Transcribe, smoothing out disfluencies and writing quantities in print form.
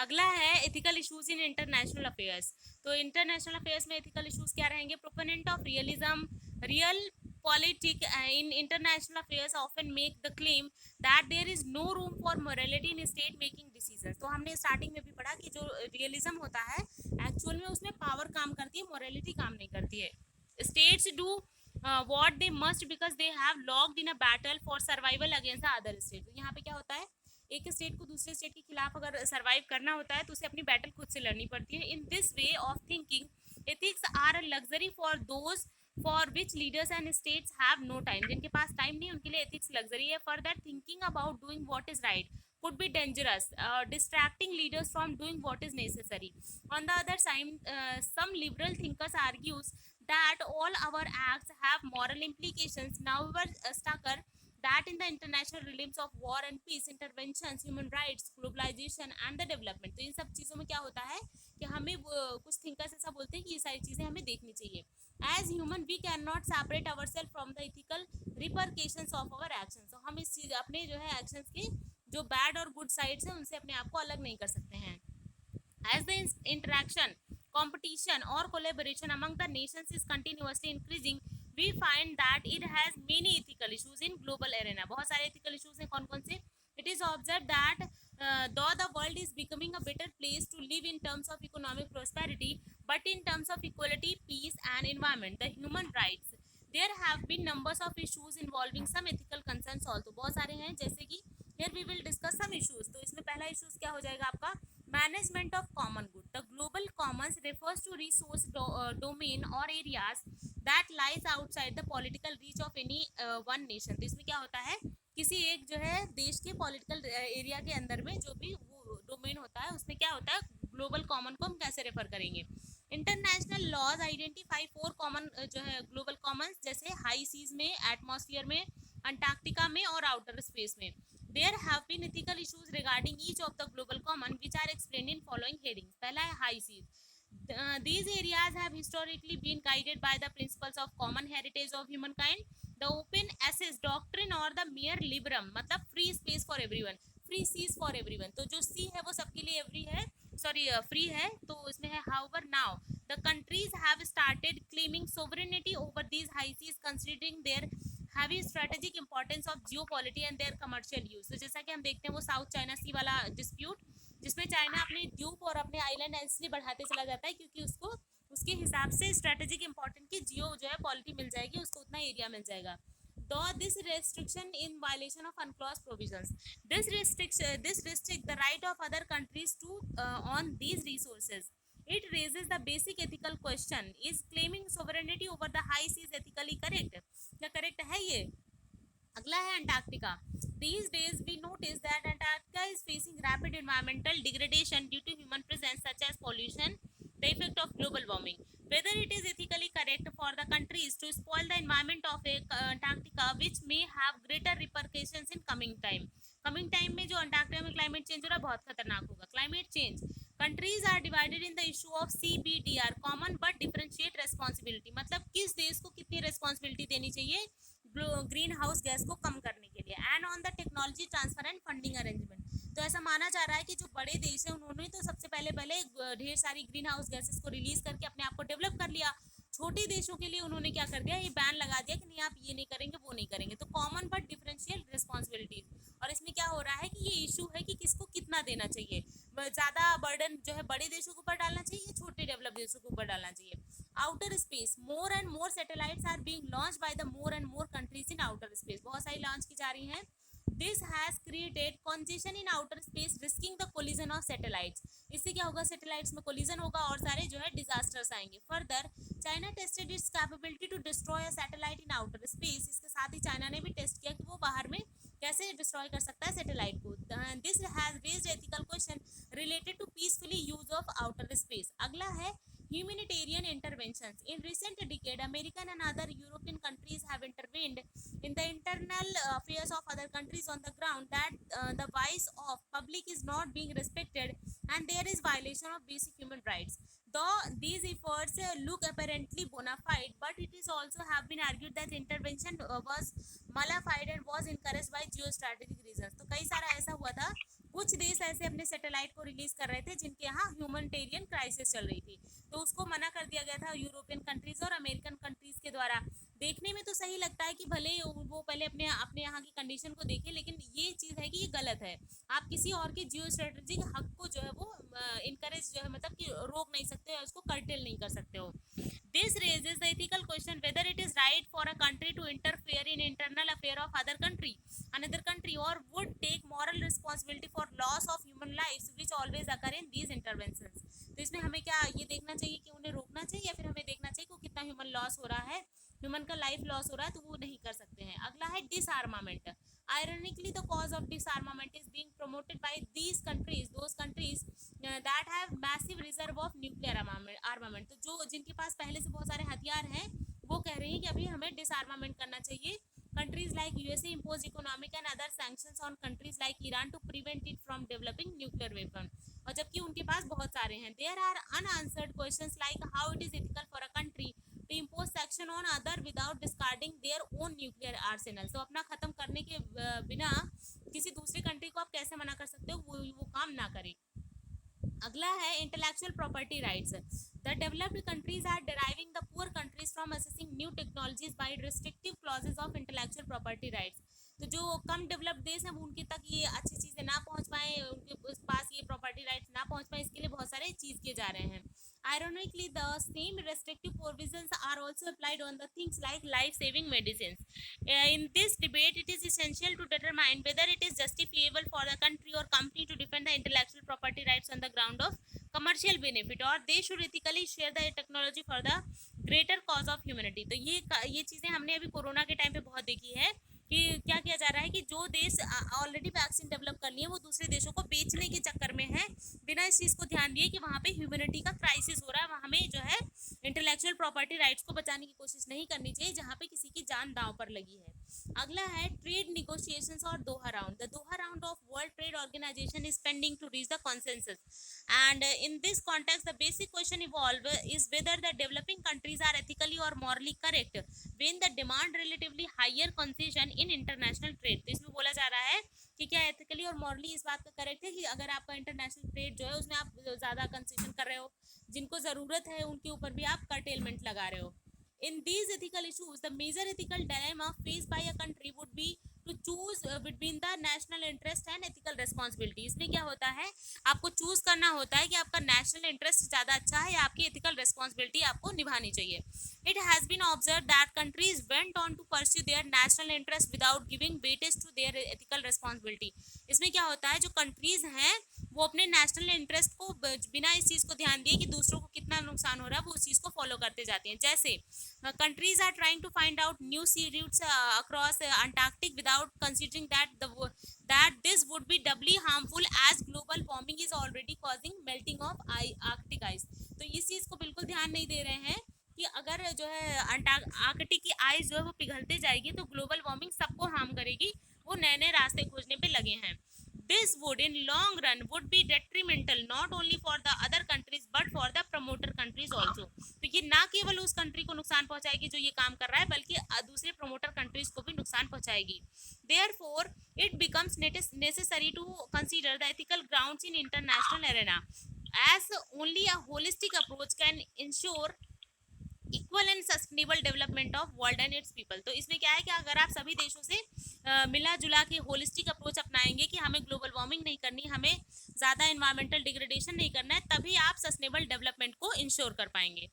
अगला है ethical issues in international affairs. तो इंटरनेशनल अफेयर्स में एथिकल इश्यूज क्या रहेंगे? Proponent of realism, realpolitik in international affairs often make the claim that there is no room for morality in state making decision. तो हमने starting में भी पढ़ा कि जो रियलिज्म होता है एक्चुअल में उसमें पावर काम करती है, मोरालिटी काम नहीं करती है। States do what they must because they have logged in a battle for survival against the other state। तो यहाँ पे क्या होता है, एक स्टेट को दूसरे स्टेट के खिलाफ अगर सरवाइव करना होता है तो उसे अपनी बैटल खुद से लड़नी पड़ती है। In this way of thinking ethics are a luxury for those for which leaders and states have no time. जिनके पास टाइम नहीं उनके लिए एथिक्स लग्जरी है। For that thinking about doing what is right could be dangerous, distracting leaders from doing what is necessary. On the other side, some liberal thinkers argues that all our acts have moral implications. However, Stacker that in the international realms of war and peace, interventions, human rights, globalization and the development। तो इन सब चीज़ों में क्या होता है कि हमें कुछ थिंकर्स ऐसा बोलते हैं कि ये सारी चीज़ें हमें देखनी चाहिए। As human we can not separate our self from the ethical repercussions of our actions. तो हम इस चीज़ अपने जो है एक्शंस के जो बैड और गुड साइड्स हैं उनसे अपने आप को अलग नहीं कर सकते हैं। As the interaction, competition or collaboration among the nations is continuously increasing, we find that it has many ethical issues in global arena। बहुत सारे ethical issues हैं, कौन कौन से? It is observed that though the world is becoming a better place to live in terms of economic prosperity, but in terms of equality, peace and environment, the human rights, there have been numbers of issues involving some ethical concerns also। बहुत सारे हैं, जैसे कि here we will discuss some issues। तो इसमें पहला issues क्या हो जाएगा आपका? Management of common good. The global commons refers to resource domain और areas that lies outside the political reach of any one nation. तो इसमें क्या होता है, किसी एक जो है देश के पॉलिटिकल एरिया के अंदर में जो भी वो डोमेन होता है उसमें क्या होता है, ग्लोबल कॉमन को हम कैसे रेफर करेंगे। इंटरनेशनल लॉज आइडेंटिफाई 4 कॉमन जो है ग्लोबल कॉमन्स, जैसे हाई सीज में, एटमॉस्फेयर में, अंटार्कटिका में और आउटर स्पेस में। There have been ethical issues regarding each of the global common, which are explained in following headings। पहला है high seas। These areas have historically been guided by the principles of common heritage of humankind, the open access doctrine और the mere liberum, मतलब free space for everyone, free seas for everyone। तो जो sea है वो सबके लिए every है, sorry free है। तो इसमें है however now the countries have started claiming sovereignty over these high seas, considering their heavy strategic importance of geopolity and their commercial use. तो जैसा कि हम देखते हैं वो साउथ चाइना सी वाला डिस्प्यूट, जिसमें चाइना अपने द्वीप और अपने आइलैंड इसलिए बढ़ाते चला जाता है क्योंकि उसको उसके हिसाब से स्ट्रेटेजिक इंपॉर्टेंट की जियो जो है पॉलिटी मिल जाएगी, उसको उतना एरिया मिल जाएगा। Though this restriction in violation of unclosed provisions, this restrict the right of other countries to on these resources। It raises the basic ethical question: is claiming sovereignty over the high seas ethically correct? क्या correct है ये? अगला है Antarctica. These days we notice that Antarctica is facing rapid environmental degradation due to human presence such as pollution, the effect of global warming। Whether it is ethically correct for the countries to spoil the environment of Antarctica, which may have greater repercussions in coming time। Coming time में जो Antarctica में climate change हो रहा है बहुत खतरनाक होगा। Climate change, countries are divided in the issue of CBDR, common but differentiate responsibility. मतलब किस देश को कितनी रेस्पॉन्सिबिलिटी देनी चाहिए ग्रीन हाउस गैस को कम करने के लिए, and on the technology transfer and funding arrangement. तो ऐसा माना जा रहा है कि जो बड़े देश हैं उन्होंने तो सबसे पहले ढेर सारी ग्रीन हाउस गैसेस को रिलीज करके अपने आप को डेवलप कर लिया। छोटे देशों के लिए उन्होंने क्या कर दिया, ये बैन लगा दिया कि नहीं आप ये नहीं करेंगे वो नहीं करेंगे। तो कॉमन बट डिफरेंशियल रिस्पॉन्सिबिलिटी, और इसमें क्या हो रहा है कि ये इशू है कि किसको कितना देना चाहिए, ज़्यादा बर्डन जो है बड़े देशों के ऊपर डालना चाहिए या छोटे डेवलप देशों के ऊपर डालना चाहिए। Outer space, more and more satellites are being launch by the more and more countries in outer space. बहुत सारी लॉन्च की जा रही हैं। This has created congestion in outer space risking the collision of satellites. इससे क्या होगा, satellites में कोलिजन होगा और सारे जो है डिजास्टर्स आएंगे। Further China tested its capability to destroy a satellite in outer space. इसके साथ ही चाइना ने भी टेस्ट किया कि वो बाहर में कैसे डिस्ट्रॉय कर सकता है सैटेलाइट को। This has raised ethical question related to peacefully use of outer space. अगला है humanitarian interventions। In recent decade, American and other European countries have intervened in the internal affairs of other countries on the ground that the voice of public is not being respected and there is violation of basic human rights। Though these efforts look apparently bona fide, but it is also have been argued that intervention was malafide and was encouraged by geostrategic reasons। तो कई सारा ऐसा हुआ था कुछ देश ऐसे अपने सैटेलाइट को रिलीज कर रहे थे जिनके यहाँ ह्यूमनिटेरियन क्राइसिस चल रही थी, तो उसको मना कर दिया गया था यूरोपियन कंट्रीज और अमेरिकन कंट्रीज के द्वारा। देखने में तो सही लगता है कि भले वो पहले अपने अपने यहाँ की कंडीशन को देखें, लेकिन ये चीज़ है कि ये गलत है। आप किसी और के जियो स्ट्रेटेजिक हक को जो है वो इनकरेज जो है मतलब कि रोक नहीं सकते हो, उसको कर्टेल नहीं कर सकते हो। This raises the ethical question whether it is right for a country to interfere in internal affair of another country, or would take moral responsibility for loss of human lives which always occur in these interventions। तो इसमें हमें क्या ये देखना चाहिए कि उन्हें रोकना चाहिए, या फिर हमें देखना चाहिए कि कितना ह्यूमन लॉस हो रहा है, ह्यूमन का लाइफ लॉस हो रहा है, तो वो नहीं कर सकते हैं। अगला है डिसआर्मामेंट। Ironically, the cause of disarmament is being promoted by those countries that have massive reserve of nuclear armament। तो जो जिनके पास पहले से बहुत सारे हथियार हैं, वो कह रही हैं कि अभी हमें डिसआर्मामेंट करना चाहिए। Countries like USA impose economic and other sanctions on countries like Iran to prevent it from developing nuclear weapon। और जबकि उनके पास बहुत सारे हैं। There are unanswered questions like how it is ethical for a country to impose sanction on other without discarding their own nuclear arsenal। तो अपना खत्म करने के बिना किसी दूसरी कंट्री को आप कैसे मना कर सकते हो वो काम ना करे। अगला है intellectual property rights. The developed countries are deriving the poor countries from accessing new technologies by restrictive clauses of intellectual property rights. तो जो कम डेवलप्ड देश हैं उनके तक ये अच्छी चीज़ें ना पहुंच पाए, उनके पास ये प्रॉपर्टी राइट्स ना पहुंच पाए, इसके लिए बहुत सारे चीज़ किए जा रहे हैं। Ironically, the same restrictive provisions are also applied on the things like life-saving medicines। In this debate, it is essential to determine whether it is justifiable for the country or company to defend the intellectual property rights on the ground of commercial benefit, or they should ethically share the technology for the greater cause of humanity। तो ये चीज़ें हमने अभी corona के time पे बहुत देखी है कि क्या किया जा रहा है कि जो देश ऑलरेडी वैक्सीन डेवलप कर लिए वो दूसरे देशों को बेचने के चक्कर में है, बिना इस चीज़ को ध्यान दिए कि वहाँ पे ह्यूमैनिटी का क्राइसिस हो रहा है। वहाँ हमें जो है इंटेलेक्चुअल प्रॉपर्टी राइट्स को बचाने की कोशिश नहीं करनी चाहिए जहाँ पे किसी की जान दांव पर लगी है। अगला है ट्रेड निगोशिएशंस और Doha round. The Doha round of World Trade Organization is pending to reach the consensus, and in this context the basic question evolve is whether the developing countries are ethically or morally correct when the demand relatively higher concession in international trade। तो इसमें बोला जा रहा है कि क्या ethically और morally इस बात का करेक्ट है कि अगर आपका इंटरनेशनल ट्रेड जो है उसमें आप ज़्यादा कंसेशन कर रहे हो, जिनको ज़रूरत है उनके ऊपर भी आप कर्टेलमेंट लगा रहे हो। In these ethical issues, the major ethical dilemma faced by a country would be to choose between the national interest and ethical responsibility। इसमें क्या होता है, आपको चूज करना होता है कि आपका नेशनल इंटरेस्ट ज़्यादा अच्छा है या आपकी एथिकल रिस्पॉन्सिबिलिटी आपको निभानी चाहिए। It has been observed that countries went on to pursue their national interest without giving weightage to their ethical responsibility। इसमें क्या होता है, जो कंट्रीज हैं वो अपने नेशनल इंटरेस्ट को बिना इस चीज़ को ध्यान दिए कि दूसरों को कितना नुकसान हो रहा है वो उस चीज़ को फॉलो करते जाते हैं। जैसे countries are trying to find out new sea routes across Antarctic without considering that this would be doubly harmful as global warming is already causing melting of Arctic ice। तो इस चीज़ को बिल्कुल ध्यान नहीं दे रहे हैं कि अगर जो है आर्कटिक की आइस जो है वो पिघलते जाएगी तो ग्लोबल वार्मिंग सबको हार्म करेगी, वो नए नए रास्ते खोजने पे लगे हैं। This would in long run would be detrimental not only for the other countries but for the promoter countries also। तो ये ना केवल उस कंट्री को नुकसान पहुंचाएगी जो ये काम कर रहा है, बल्कि दूसरे प्रोमोटर कंट्रीज को भी नुकसान पहुंचाएगी। Therefore, it becomes necessary to consider the ethical grounds in international arena, as only a holistic approach can ensure equal and sustainable development of world and it's people. तो इसमें क्या है कि अगर आप सभी देशों से मिला जुला के होलिस्टिक अप्रोच अपनाएंगे कि हमें ग्लोबल वार्मिंग नहीं करनी, हमें ज़्यादा इन्वायरमेंटल डिग्रेडेशन नहीं करना है, तभी आप सस्टेनेबल डेवलपमेंट को इंश्योर कर पाएंगे।